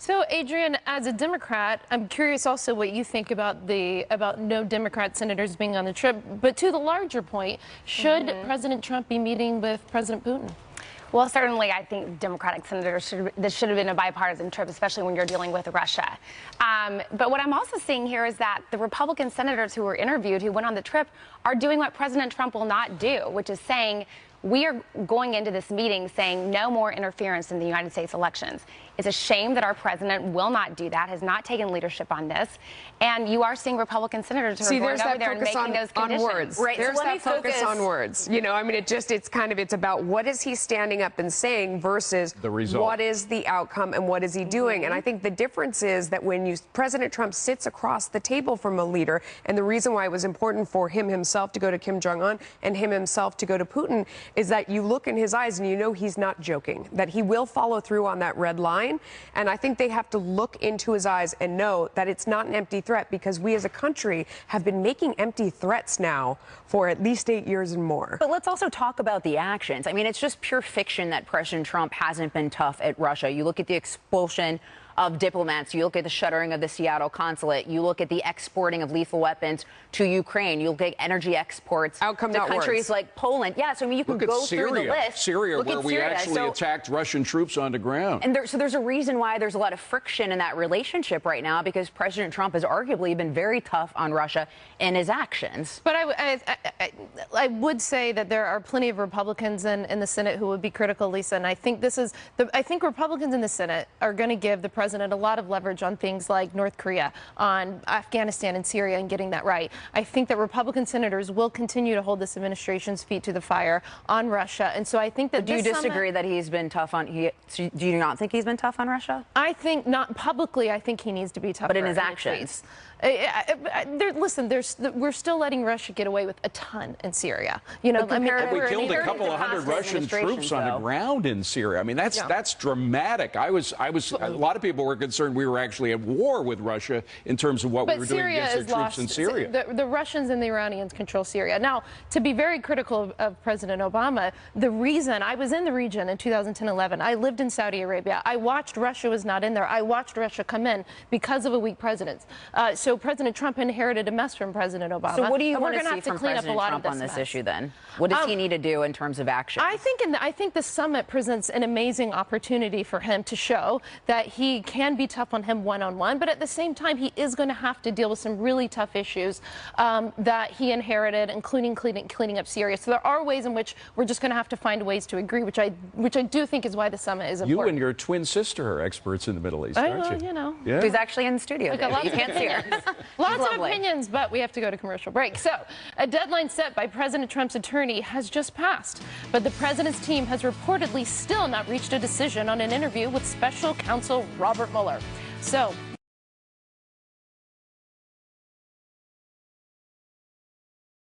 So, Adrian, as a Democrat, I'm curious also what you think about no Democrat senators being on the trip. But to the larger point, should President Trump be meeting with President Putin? Well, certainly, I think Democratic senators this should have been a bipartisan trip, especially when you're dealing with Russia. But what I'm also seeing here is that the Republican senators who were interviewed, who went on the trip, are doing what President Trump will not do, which is saying, we are going into this meeting saying no more interference in the United States elections. It's a shame that our president will not do that, has not taken leadership on this. And you are seeing Republican senators who are going over there and making those conditions. On words. Right. There's that focus on words. You know, I mean, it's about what is he standing up and saying versus the result. What is the outcome and what is he doing? And I think the difference is that when President Trump sits across the table from a leader, and the reason why it was important for him himself to go to Kim Jong-un and him himself to go to Putin is that you look in his eyes and you know he's not joking, that he will follow through on that red line. And I think they have to look into his eyes and know that it's not an empty threat, because we as a country have been making empty threats now for at least 8 years and more. But let's also talk about the actions. I mean, it's just pure fiction that President Trump hasn't been tough at Russia. You look at the expulsion of diplomats, you look at the shuttering of the Seattle consulate, you look at the exporting of lethal weapons to Ukraine, you look at energy exports to countries like Poland. Yeah, so I mean, you can go through the list. Syria, where we actually attacked Russian troops on the ground. And so there's a reason why there's a lot of friction in that relationship right now, because President Trump has arguably been very tough on Russia in his actions. But I would say that there are plenty of Republicans in the Senate who would be critical, Lisa, and I think I think Republicans in the Senate are going to give the president a lot of leverage on things like North Korea, on Afghanistan and Syria, and getting that right. I think that Republican senators will continue to hold this administration's feet to the fire on Russia, and so I think that do you disagree that he's been tough on? Do you not think he's been tough on Russia? I think not publicly. I think he needs to be tougher. But in his actions. Listen, we're still letting Russia get away with a ton in Syria. You know, I mean, we killed a couple of hundred Russian troops on the ground in Syria. I mean, that's dramatic. A lot of people were concerned we were actually at war with Russia in terms of what we were doing against their troops in Syria. The Russians and the Iranians control Syria. Now, to be very critical of President Obama, the reason I was in the region in 2010-11, I lived in Saudi Arabia. I watched Russia was not in there. I watched Russia come in because of a weak president. So President Trump inherited a mess from President Obama. So what do you want to see from President Trump on this issue then? What does he need to do in terms of action? I think the summit presents an amazing opportunity for him to show that he can be tough on him one-on-one, but at the same time, he is going to have to deal with some really tough issues that he inherited, including cleaning up Syria. So there are ways in which we're just going to have to find ways to agree, which I do think is why the summit is important. You and your twin sister are experts in the Middle East, aren't you? You know. Yeah. Who's actually in the studio. You can't see her. Lots of opinions, but we have to go to commercial break. So, a deadline set by President Trump's attorney has just passed, but the president's team has reportedly still not reached a decision on an interview with special counsel Robert Mueller. So,